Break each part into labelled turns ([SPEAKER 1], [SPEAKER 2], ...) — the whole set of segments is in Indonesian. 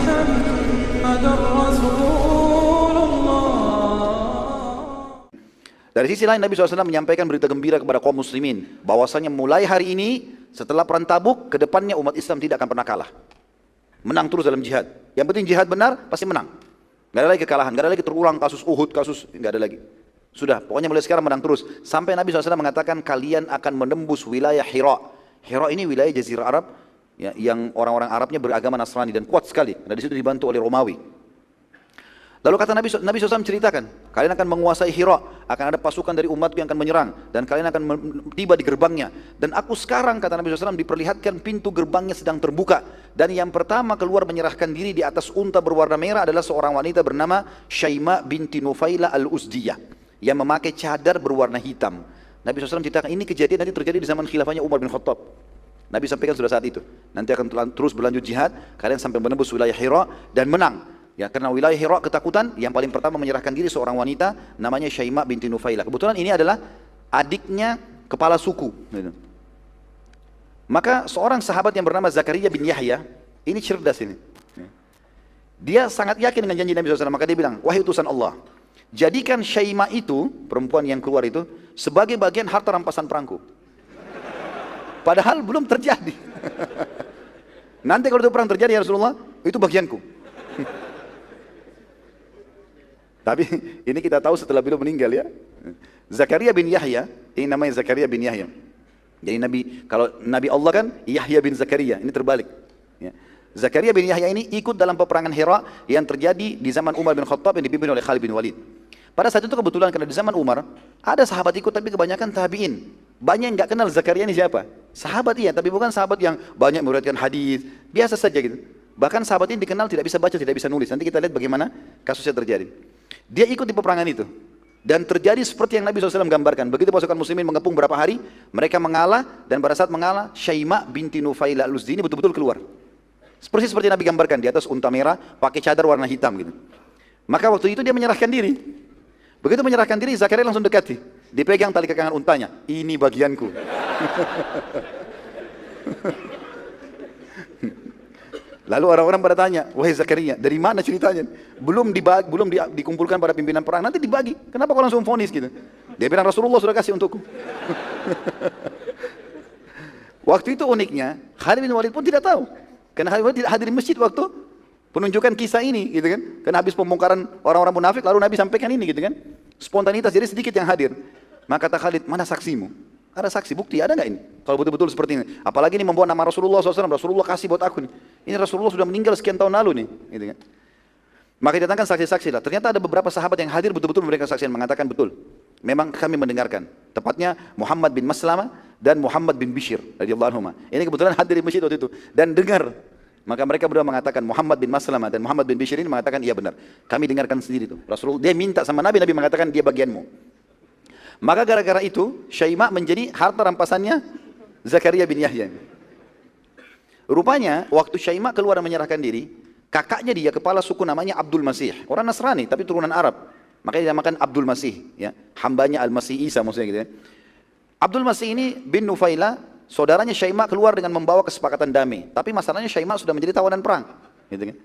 [SPEAKER 1] محمد رسول الله.
[SPEAKER 2] Dari sisi lain Nabi SAW menyampaikan berita gembira kepada kaum muslimin bahwasanya mulai hari ini setelah perang Tabuk, ke depannya umat Islam tidak akan pernah kalah. Menang terus dalam jihad. Yang penting jihad benar, pasti menang. Gak ada lagi kekalahan, gak ada lagi terulang kasus Uhud, gak ada lagi. Sudah, pokoknya mulai sekarang menang terus. Sampai Nabi SAW mengatakan kalian akan menembus wilayah Hira. Hira ini wilayah Jazirah Arab ya, yang orang-orang Arabnya beragama Nasrani dan kuat sekali. Dan di situ dibantu oleh Romawi. Lalu kata Nabi SAW ceritakan, kalian akan menguasai Hira, akan ada pasukan dari umatku yang akan menyerang, dan kalian akan tiba di gerbangnya. Dan aku sekarang, kata Nabi SAW, diperlihatkan pintu gerbangnya sedang terbuka. Dan yang pertama keluar menyerahkan diri di atas unta berwarna merah adalah seorang wanita bernama Syaima binti Nufailah al-Uzdiyah, yang memakai cadar berwarna hitam. Nabi SAW ceritakan, ini kejadian nanti terjadi di zaman khilafahnya Umar bin Khattab. Nabi sampaikan sudah saat itu. Nanti akan terus berlanjut jihad, kalian sampai menembus wilayah Hira dan menang. Ya, karena wilayah Hira ketakutan, yang paling pertama menyerahkan diri seorang wanita namanya Syaima binti Nufailah. Kebetulan ini adalah adiknya kepala suku. Maka seorang sahabat yang bernama Zakaria bin Yahya, ini cerdas ini. Dia sangat yakin dengan janji Nabi SAW, maka dia bilang, wahai utusan Allah, jadikan Syaima itu, perempuan yang keluar itu, sebagai bagian harta rampasan perangku. Padahal belum terjadi. Nanti kalau itu perang terjadi ya Rasulullah, itu bagianku. Tapi ini kita tahu setelah beliau meninggal ya. Zakaria bin Yahya, ini namanya Zakaria bin Yahya. Jadi kalau Nabi Allah kan Yahya bin Zakaria, ini terbalik. Ya. Zakaria bin Yahya ini ikut dalam peperangan Hira yang terjadi di zaman Umar bin Khattab yang dipimpin oleh Khalid bin Walid. Pada saat itu kebetulan karena di zaman Umar ada sahabat ikut tapi kebanyakan tabi'in. Banyak yang nggak kenal Zakaria ini siapa. Sahabat iya, tapi bukan sahabat yang banyak meriwayatkan hadis, biasa saja gitu. Bahkan sahabat ini dikenal tidak bisa baca, tidak bisa nulis. Nanti kita lihat bagaimana kasusnya terjadi. Dia ikut di peperangan itu. Dan terjadi seperti yang Nabi SAW gambarkan. Begitu pasukan muslimin mengepung berapa hari, mereka mengalah, dan pada saat mengalah, Syaima binti Nufailah al-Uzdiyah ini betul-betul keluar. Seperti Nabi gambarkan, di atas unta merah, pakai cadar warna hitam gitu. Maka waktu itu dia menyerahkan diri. Begitu menyerahkan diri, Zakaria langsung dekati. Dipegang tali kekangan untanya. Ini bagianku. Lalu orang-orang pada tanya, wahai Zakaria, dari mana ceritanya? Belum dikumpulkan pada pimpinan perang, nanti dibagi. Kenapa kau langsung vonis gitu? Dia bilang, Rasulullah sudah kasih untukku. Waktu itu uniknya, Khalid bin Walid pun tidak tahu. Karena Khalid bin Walid tidak hadir di masjid waktu penunjukan kisah ini, gitu kan? Karena habis pembongkaran orang-orang munafik, lalu Nabi sampaikan ini, gitu kan? Spontanitas, jadi sedikit yang hadir. Maka kata Khalid, mana saksimu? Ada saksi, bukti, ada nggak ini? Kalau betul-betul seperti ini. Apalagi ini membawa nama Rasulullah SAW, Rasulullah kasih buat aku nih. Ini Rasulullah sudah meninggal sekian tahun lalu nih. Gitu kan? Maka didatangkan saksi-saksi lah. Ternyata ada beberapa sahabat yang hadir betul-betul memberikan kesaksian, mengatakan betul. Memang kami mendengarkan. Tepatnya Muhammad bin Maslamah dan Muhammad bin Bishr radhiyallahu anhuma. Ini kebetulan hadir di masjid waktu itu dan dengar. Maka mereka berdua mengatakan, Muhammad bin Maslamah dan Muhammad bin Bishr ini mengatakan, iya benar. Kami dengarkan sendiri itu. Rasulullah, dia minta sama Nabi, Nabi mengatakan, dia bagianmu. Maka gara-gara itu, Syaima menjadi harta rampasannya Zakaria bin Yahya. Rupanya, waktu Syaima keluar dan menyerahkan diri, kakaknya dia, kepala suku namanya Abdul Masih. Orang Nasrani, tapi turunan Arab. Makanya dinamakan Abdul Masih. Ya. Hambanya Al-Masih Isa maksudnya gitu ya. Abdul Masih ini bin Nufailah, saudaranya Syaima keluar dengan membawa kesepakatan damai. Tapi masalahnya Syaima sudah menjadi tawanan perang. Gitu kan.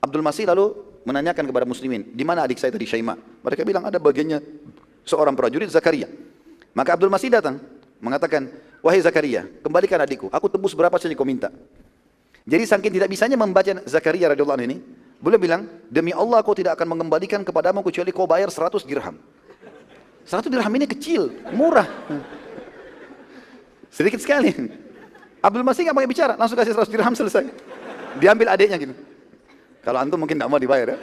[SPEAKER 2] Abdul Masih lalu menanyakan kepada muslimin, di mana adik saya tadi Syaima? Mereka bilang ada bagiannya seorang prajurit Zakaria. Maka Abdul Masih datang mengatakan, wahai Zakaria, kembalikan adikku, aku tebus berapa saja kau minta. Jadi saking tidak bisanya membaca Zakaria radhiyallahu anhu ini, beliau bilang, demi Allah aku tidak akan mengembalikan kepadamu kecuali kau bayar 100 dirham. 100 dirham ini kecil, murah, sedikit sekali. Abdul Masih nggak pakai bicara, langsung kasih 100 dirham, selesai. Diambil adiknya gitu. Kalau antum mungkin nggak mau dibayar ya.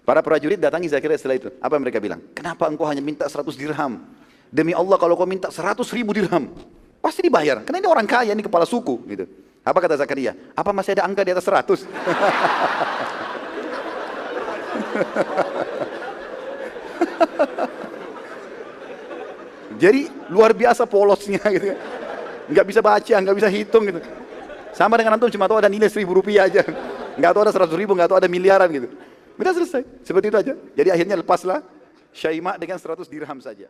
[SPEAKER 2] Para prajurit datangi Zakaria setelah itu. Apa mereka bilang? Kenapa engkau hanya minta 100 dirham? Demi Allah kalau kau minta 100.000 dirham, pasti dibayar. Karena ini orang kaya, ini kepala suku. Gitu. Apa kata Zakaria? Apa masih ada angka di atas 100? Jadi luar biasa polosnya gitu. Nggak bisa baca, nggak bisa hitung gitu. Sama dengan antum cuma tahu ada nilai 1.000 rupiah aja. Nggak tahu ada 100.000, nggak tahu ada miliaran gitu. Sudah selesai, seperti itu aja. Jadi akhirnya lepaslah Syaima dengan 100 dirham saja.